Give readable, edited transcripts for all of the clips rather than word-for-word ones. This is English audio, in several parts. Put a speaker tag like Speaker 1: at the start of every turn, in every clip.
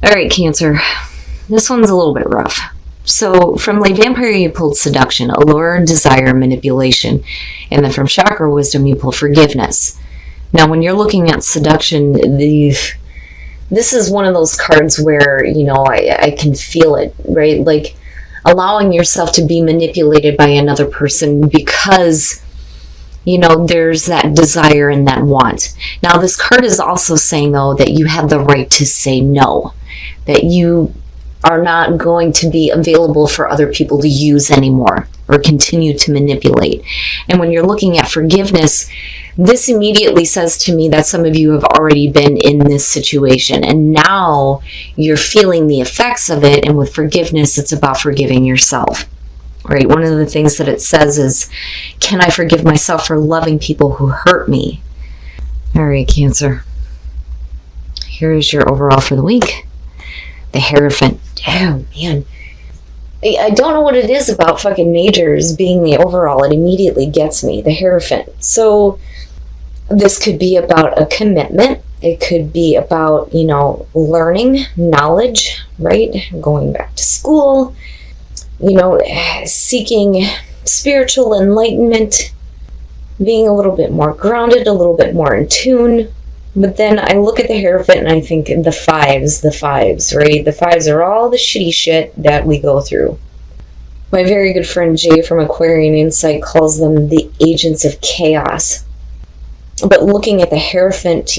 Speaker 1: All right, Cancer. This one's a little bit rough. So from Lay Vampire, you pulled seduction, allure, desire, manipulation. And then from Chakra Wisdom, you pull forgiveness. Now, when you're looking at seduction, this is one of those cards where, I can feel it, right? Like allowing yourself to be manipulated by another person because, there's that desire and that want. Now, this card is also saying, though, that you have the right to say no, that you are not going to be available for other people to use anymore or continue to manipulate. And when you're looking at forgiveness, this immediately says to me that some of you have already been in this situation and now you're feeling the effects of it. And with forgiveness, it's about forgiving yourself, right? One of the things that it says is, can I forgive myself for loving people who hurt me? All right, Cancer. Here is your overall for the week. The Hierophant. Oh, man. I don't know what it is about fucking majors being the overall. It immediately gets me. The Hierophant. So this could be about a commitment. It could be about, learning, knowledge, right? Going back to school, seeking spiritual enlightenment, being a little bit more grounded, a little bit more in tune. But then I look at the Hierophant and I think the fives, right? The fives are all the shitty shit that we go through. My very good friend Jay from Aquarian Insight calls them the agents of chaos. But looking at the Hierophant,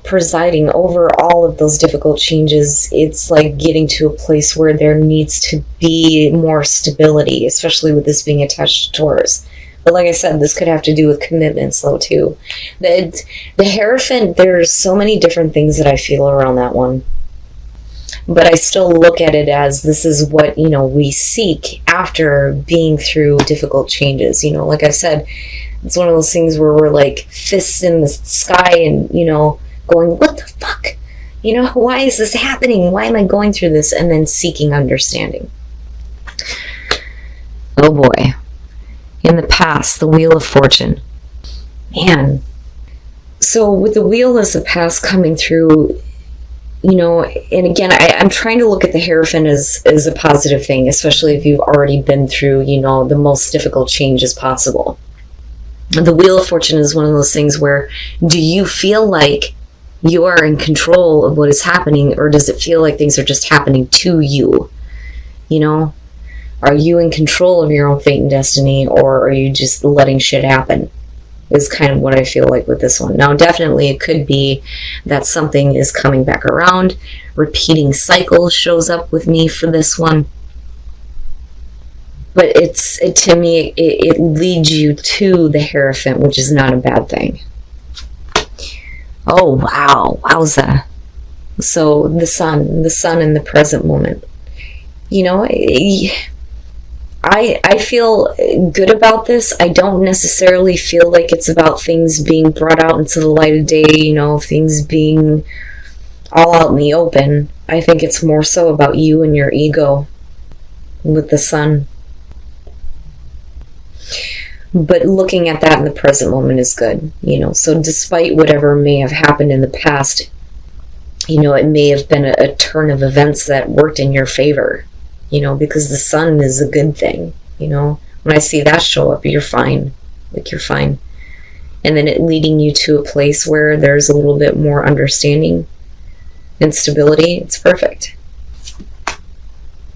Speaker 1: presiding over all of those difficult changes, it's like getting to a place where there needs to be more stability, especially with this being attached to Taurus. But like I said, this could have to do with commitments, though, too. The Hierophant, there's so many different things that I feel around that one. But I still look at it as this is what, we seek after being through difficult changes. Like I've said, it's one of those things where we're like fists in the sky and, going, what the fuck? Why is this happening? Why am I going through this? And then seeking understanding. Oh, boy. In the past, the Wheel of Fortune. Man. So with the Wheel as the past coming through, and again, I'm trying to look at the Hierophant as a positive thing, especially if you've already been through, the most difficult changes possible. The Wheel of Fortune is one of those things where, do you feel like you are in control of what is happening, or does it feel like things are just happening to you? Are you in control of your own fate and destiny, or are you just letting shit happen? Is kind of what I feel like with this one. Now, definitely it could be that something is coming back around. Repeating cycle shows up with me for this one. But to me, it leads you to the Hierophant, which is not a bad thing. Oh, wow. Wowza. So the sun in the present moment. I feel good about this. I don't necessarily feel like it's about things being brought out into the light of day, things being all out in the open. I think it's more so about you and your ego with the sun. But looking at that in the present moment is good, So despite whatever may have happened in the past, it may have been a turn of events that worked in your favor. Because the sun is a good thing, When I see that show up, you're fine. You're fine. And then it leading you to a place where there's a little bit more understanding and stability. It's perfect.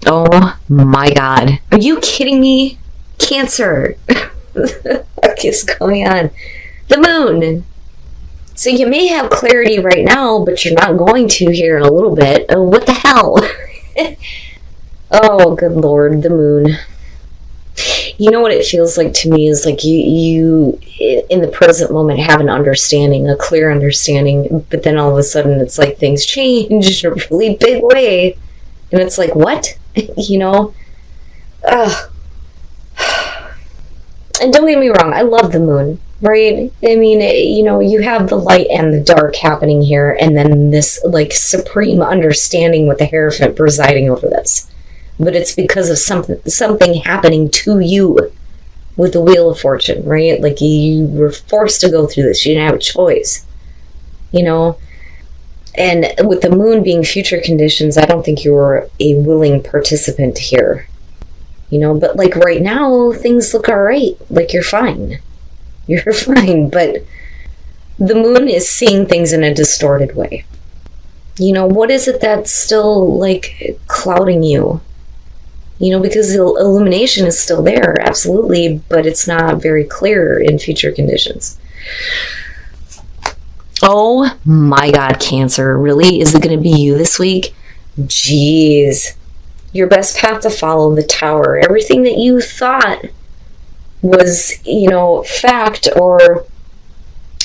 Speaker 1: Oh my God. Are you kidding me? Cancer. What is going on? The moon. So you may have clarity right now, but you're not going to here in a little bit. Oh, what the hell? Oh, good Lord, the moon. What it feels like to me is like you in the present moment have an understanding, a clear understanding, but then all of a sudden it's like things change in a really big way. And it's like, what? Ugh. And don't get me wrong, I love the moon, right? I mean, you have the light and the dark happening here, and then this, like, supreme understanding with the Hierophant presiding over this. But it's because of something happening to you with the Wheel of Fortune, right? Like, you were forced to go through this. You didn't have a choice, And with the moon being future conditions, I don't think you're a willing participant here. You know, but like right now, things look all right. Like you're fine. You're fine. But the moon is seeing things in a distorted way. You know, what is it that's still like clouding you? You know, because the illumination is still there, absolutely, but it's not very clear in future conditions. Oh my God, Cancer. Really? Is it going to be you this week? Jeez. Your best path to follow, the Tower. Everything that you thought was, you know, fact, or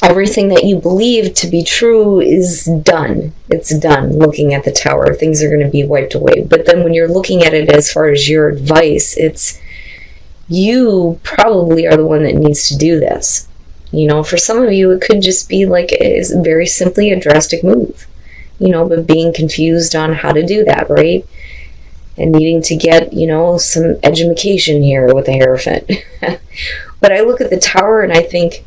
Speaker 1: everything that you believed to be true is done. It's done. Looking at the Tower, things are going to be wiped away. But then when you're looking at it as far as your advice, it's you probably are the one that needs to do this. You know, for some of you, it could just be like very simply a drastic move, you know, but being confused on how to do that, right? And needing to get, you know, some education here with the Hierophant. But I look at the Tower and I think,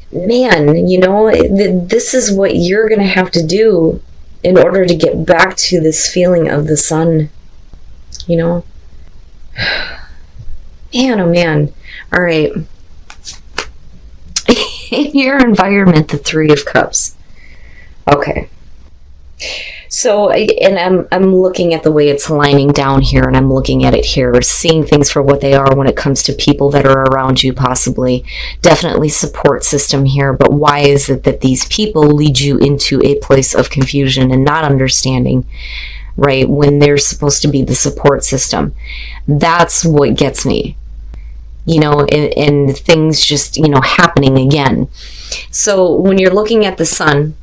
Speaker 1: man, you know, this is what you're going to have to do in order to get back to this feeling of the sun, you know? Man, oh man. All right. In your environment, the Three of Cups. Okay. So, and I'm looking at the way it's lining down here, and I'm looking at it here, seeing things for what they are when it comes to people that are around you, possibly. Definitely support system here, but why is it that these people lead you into a place of confusion and not understanding, right, when they're supposed to be the support system? That's what gets me. You know, and things just, you know, happening again. So when you're looking at the sun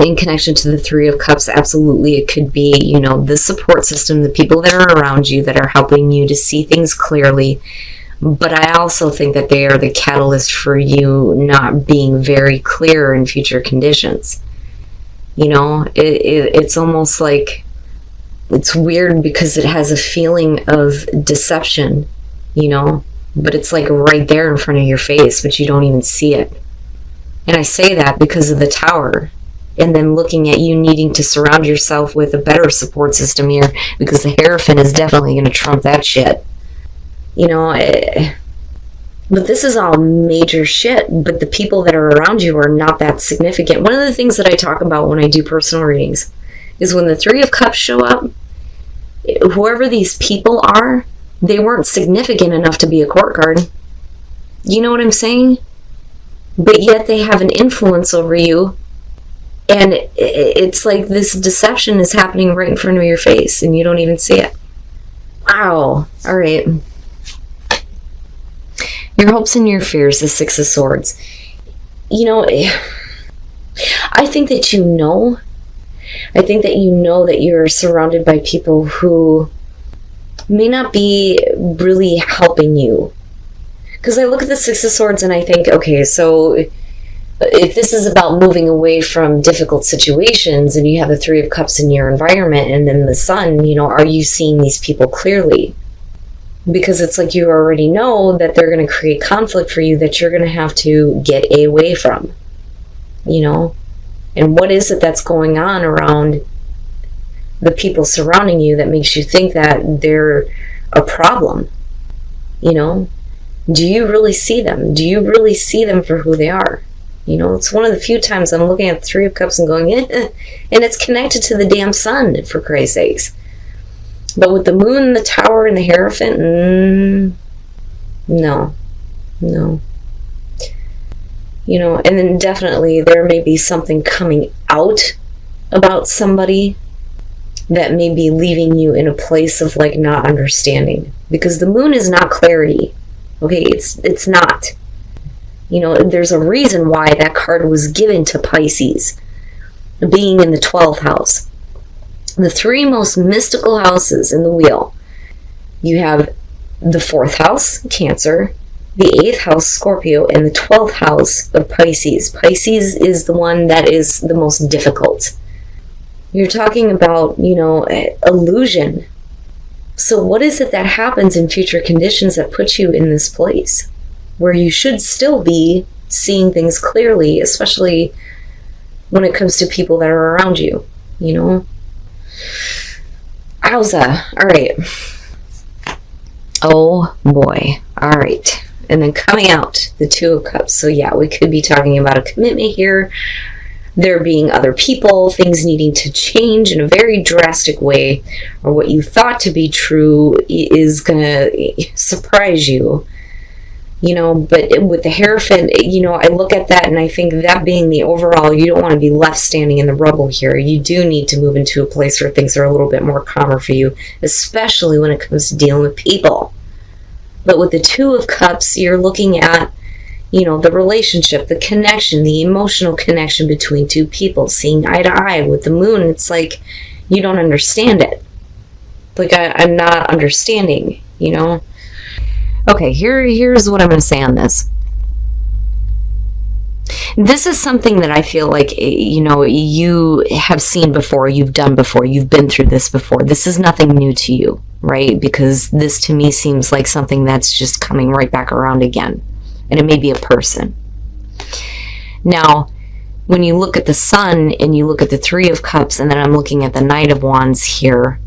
Speaker 1: in connection to the Three of Cups, absolutely it could be, you know, the support system, the people that are around you that are helping you to see things clearly. But I also think that they are the catalyst for you not being very clear in future conditions. You know, it's almost like, it's weird because it has a feeling of deception. You know, but it's like right there in front of your face, but you don't even see it. And I say that because of the Tower, and then looking at you needing to surround yourself with a better support system here, because the Hierophant is definitely going to trump that shit. You know, but this is all major shit, but the people that are around you are not that significant. One of the things that I talk about when I do personal readings is when the Three of Cups show up, whoever these people are, they weren't significant enough to be a court card. You know what I'm saying? But yet they have an influence over you. And it's like this deception is happening right in front of your face and you don't even see it. Wow. All right. Your hopes and your fears, the Six of Swords. You know, I think that you know that you're surrounded by people who may not be really helping you. Because I look at the Six of Swords and I think, okay, so if this is about moving away from difficult situations and you have the Three of Cups in your environment and then the Sun, you know, are you seeing these people clearly? Because it's like you already know that they're going to create conflict for you that you're going to have to get away from, you know? And what is it that's going on around the people surrounding you that makes you think that they're a problem? You know, do you really see them? Do you really see them for who they are? You know, it's one of the few times I'm looking at the Three of Cups and going, and it's connected to the damn sun, for Christ's sakes. But with the moon, the Tower, and the Hierophant, no. You know, and then definitely there may be something coming out about somebody that may be leaving you in a place of like not understanding, because the moon is not clarity. Okay, it's not. You know, there's a reason why that card was given to Pisces, being in the 12th house. The three most mystical houses in the wheel. You have the 4th house, Cancer, the 8th house, Scorpio, and the 12th house of Pisces. Pisces is the one that is the most difficult. You're talking about, you know, illusion. So what is it that happens in future conditions that puts you in this place where you should still be seeing things clearly, especially when it comes to people that are around you, you know? Wowza. All right. Oh boy. All right. And then coming out, the Two of Cups. So yeah, we could be talking about a commitment here. There being other people, things needing to change in a very drastic way, or what you thought to be true is gonna surprise you. You know, but with the Hierophant, you know, I look at that and I think that being the overall, you don't want to be left standing in the rubble here. You do need to move into a place where things are a little bit more calmer for you, especially when it comes to dealing with people. But with the Two of Cups, you're looking at, you know, the relationship, the connection, the emotional connection between two people, seeing eye to eye. With the Moon, it's like you don't understand it. Like, I'm not understanding, you know? Okay, here's what I'm going to say on this. This is something that I feel like, you know, you have seen before, you've done before, you've been through this before. This is nothing new to you, right? Because this to me seems like something that's just coming right back around again. And it may be a person. Now, when you look at the Sun and you look at the Three of Cups, and then I'm looking at the Knight of Wands here,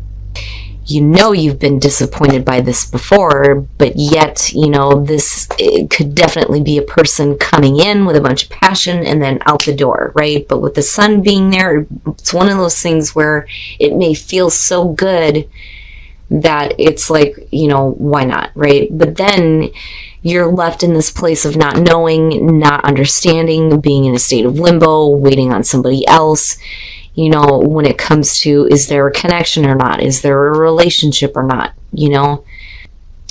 Speaker 1: you know you've been disappointed by this before, but yet, you know, this could definitely be a person coming in with a bunch of passion and then out the door, right? But with the Sun being there, it's one of those things where it may feel so good that it's like, you know, why not, right? But then you're left in this place of not knowing, not understanding, being in a state of limbo, waiting on somebody else. You know, when it comes to, is there a connection or not? Is there a relationship or not? You know?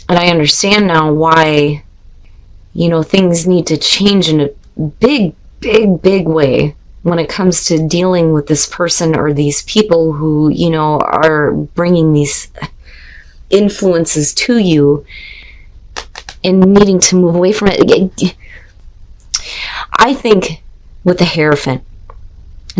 Speaker 1: And I understand now why, you know, things need to change in a big, big, big way when it comes to dealing with this person or these people who, you know, are bringing these influences to you and needing to move away from it. I think with the Hierophant,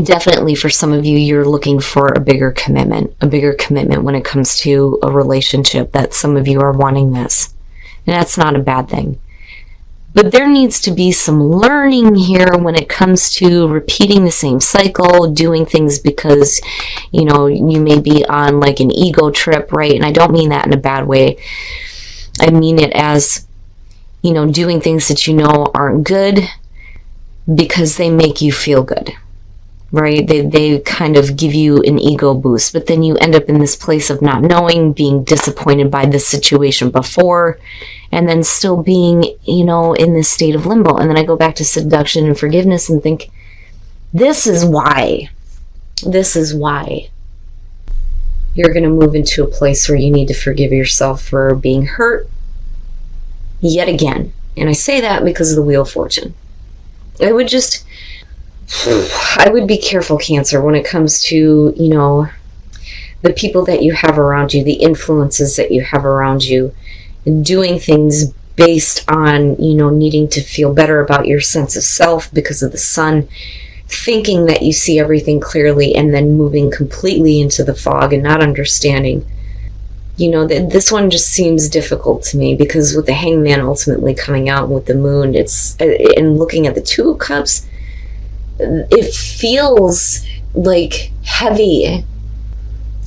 Speaker 1: definitely for some of you, you're looking for a bigger commitment when it comes to a relationship, that some of you are wanting this. And that's not a bad thing. But there needs to be some learning here when it comes to repeating the same cycle, doing things because, you know, you may be on like an ego trip, right? And I don't mean that in a bad way. I mean it as, you know, doing things that you know aren't good because they make you feel good. Right? They kind of give you an ego boost, but then you end up in this place of not knowing, being disappointed by the situation before, and then still being, you know, in this state of limbo. And then I go back to seduction and forgiveness and think, this is why you're going to move into a place where you need to forgive yourself for being hurt yet again. And I say that because of the Wheel of Fortune. I would be careful, Cancer, when it comes to, you know, the people that you have around you, the influences that you have around you, and doing things based on, you know, needing to feel better about your sense of self because of the Sun, thinking that you see everything clearly and then moving completely into the fog and not understanding. You know, this one just seems difficult to me because with the Hangman ultimately coming out with the Moon, it's, and looking at the Two of Cups, it feels like heavy.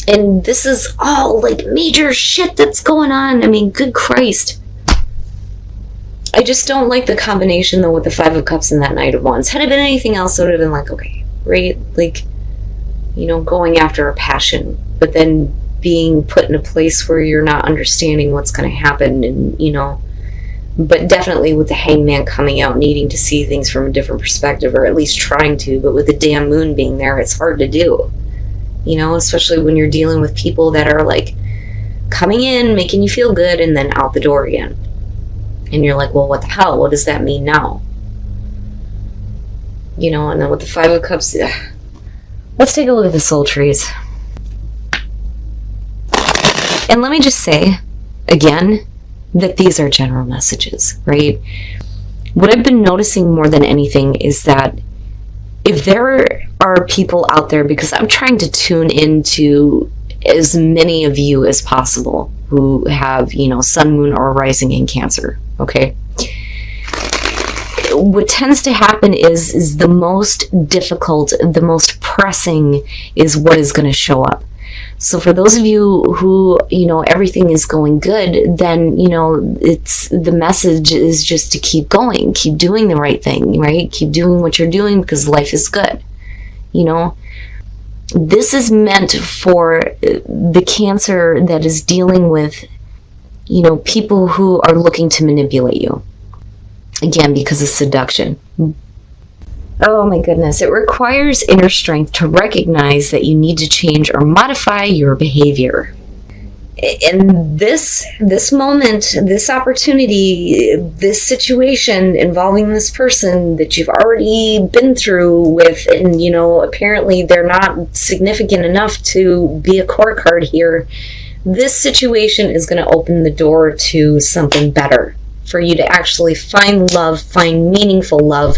Speaker 1: And this is all like major shit that's going on. I mean, good Christ. I just don't like the combination though with the Five of Cups and that Knight of Wands. Had it been anything else, it would have been like, okay, right? Like, you know, going after a passion, but then being put in a place where you're not understanding what's going to happen, and, you know, but definitely with the Hangman coming out, needing to see things from a different perspective, or at least trying to, but with the damn Moon being there, it's hard to do, you know, especially when you're dealing with people that are like coming in, making you feel good, and then out the door again. And you're like, well, what the hell? What does that mean now? You know, and then with the Five of Cups, let's take a look at the soul trees. And let me just say, again, that these are general messages, right? What I've been noticing more than anything is that if there are people out there, because I'm trying to tune into as many of you as possible who have, you know, Sun, Moon, or Rising in Cancer, okay? what tends to happen is the most difficult, the most pressing is what is going to show up. So for those of you who, everything is going good, then, it's the message is just to keep going, keep doing the right thing, right? Keep doing what you're doing because life is good. This is meant for the Cancer that is dealing with, people who are looking to manipulate you. Again, because of seduction. Oh my goodness. It requires inner strength to recognize that you need to change or modify your behavior. In this moment, this opportunity, this situation involving this person that you've already been through with, and apparently they're not significant enough to be a core card here. This situation is going to open the door to something better for you to actually find love, find meaningful love,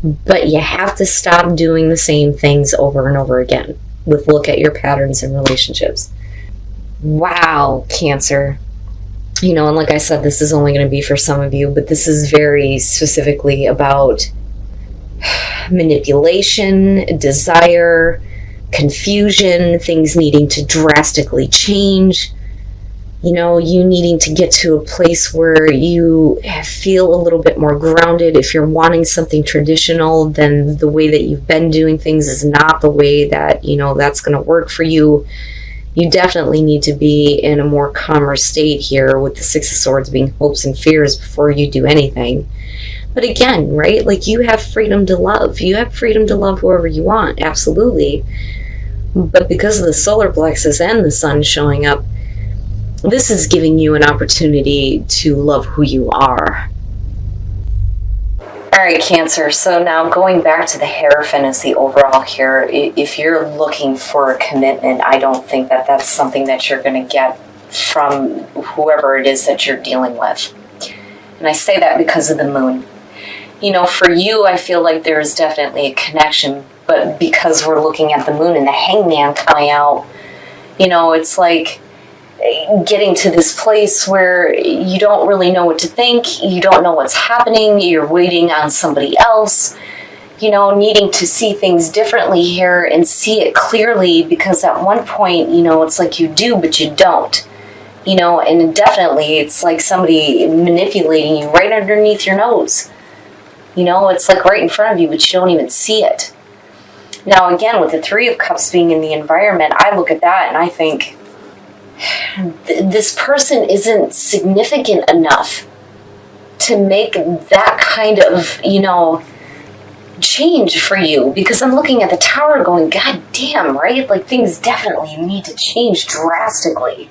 Speaker 1: but you have to stop doing the same things over and over again. Look at your patterns in relationships. Wow, Cancer. And like I said, this is only going to be for some of you, but this is very specifically about manipulation, desire, confusion, things needing to drastically change. You needing to get to a place where you feel a little bit more grounded. If you're wanting something traditional, then the way that you've been doing things is not the way that, that's going to work for you. You definitely need to be in a more calmer state here, with the Six of Swords being hopes and fears before you do anything. But again, right, like you have freedom to love. You have freedom to love whoever you want, absolutely. But because of the solar plexus and the sun showing up, this is giving you an opportunity to love who you are. All right, Cancer. So now going back to the Hierophant as the overall here, if you're looking for a commitment, I don't think that that's something that you're going to get from whoever it is that you're dealing with. And I say that because of the moon. For you, I feel like there is definitely a connection, but because we're looking at the moon and the Hangman coming out, it's like getting to this place where you don't really know what to think, you don't know what's happening, you're waiting on somebody else, needing to see things differently here and see it clearly, because at one point, it's like you do, but you don't, and definitely it's like somebody manipulating you right underneath your nose. It's like right in front of you, but you don't even see it. Now, again, with the Three of Cups being in the environment, I look at that and I think, this person isn't significant enough to make that kind of, change for you. Because I'm looking at the Tower going, God damn, right? Like things definitely need to change drastically,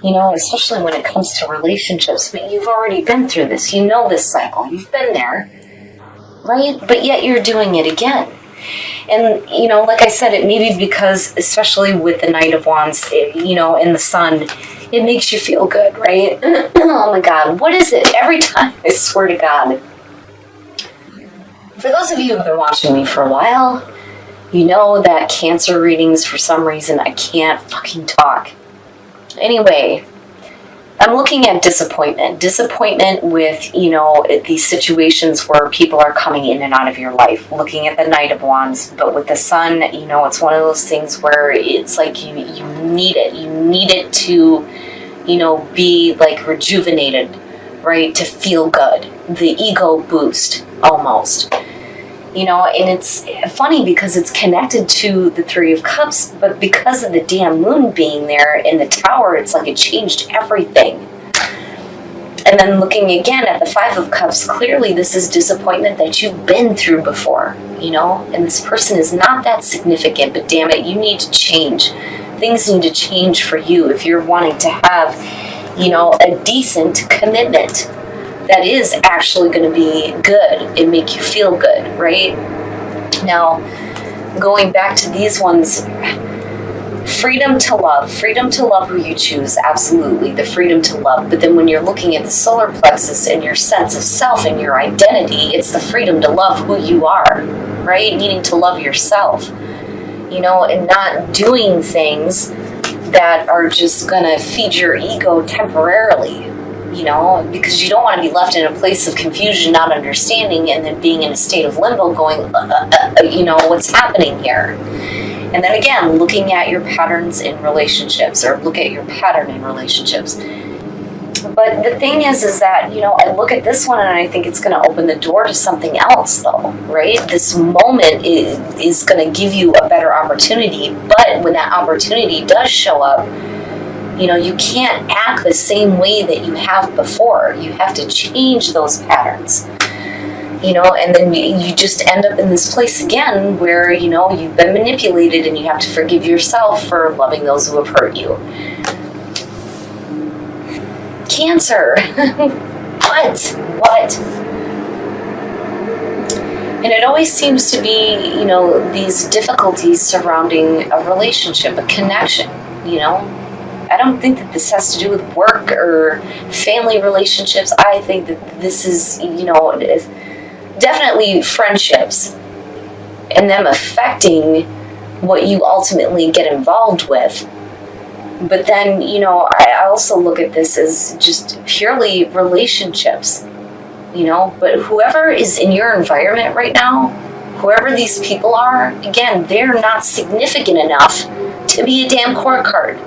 Speaker 1: especially when it comes to relationships. But you've already been through this. You know this cycle. You've been there, right? But yet you're doing it again. And, like I said, it may be because, especially with the Knight of Wands, and the Sun, it makes you feel good, right? Oh my God, what is it? Every time, I swear to God. For those of you who have been watching me for a while, you know that Cancer readings, for some reason, I can't fucking talk. Anyway, I'm looking at disappointment. Disappointment with, these situations where people are coming in and out of your life. Looking at the Knight of Wands, but with the Sun, it's one of those things where it's like you need it. You need it to, be like rejuvenated, right? To feel good. The ego boost, almost. And it's funny because it's connected to the Three of Cups, but because of the damn moon being there in the Tower, it's like it changed everything. And then looking again at the Five of Cups, clearly this is disappointment that you've been through before, and this person is not that significant, but damn it, you need to change. Things need to change for you if you're wanting to have, a decent commitment that is actually going to be good and make you feel good, right? Now, going back to these ones, freedom to love who you choose, absolutely, the freedom to love. But then when you're looking at the solar plexus and your sense of self and your identity, it's the freedom to love who you are, right? Needing to love yourself, and not doing things that are just going to feed your ego temporarily. because you don't want to be left in a place of confusion, not understanding, and then being in a state of limbo going, what's happening here? And then again, looking at your patterns in relationships, or look at your pattern in relationships. But the thing is that, I look at this one and I think it's going to open the door to something else, though, right? This moment is going to give you a better opportunity, but when that opportunity does show up, you can't act the same way that you have before. You have to change those patterns, and then you just end up in this place again where, you've been manipulated and you have to forgive yourself for loving those who have hurt you. Cancer. What? And it always seems to be, these difficulties surrounding a relationship, a connection, I don't think that this has to do with work or family relationships. I think that this is, definitely friendships and them affecting what you ultimately get involved with. But then, I also look at this as just purely relationships, but whoever is in your environment right now, whoever these people are, again, they're not significant enough to be a damn court card,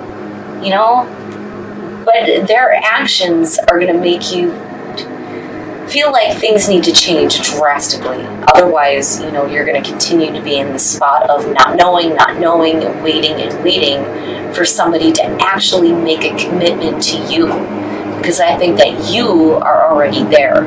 Speaker 1: but their actions are going to make you feel like things need to change drastically. Otherwise, you're going to continue to be in the spot of not knowing, and waiting for somebody to actually make a commitment to you. Because I think that you are already there.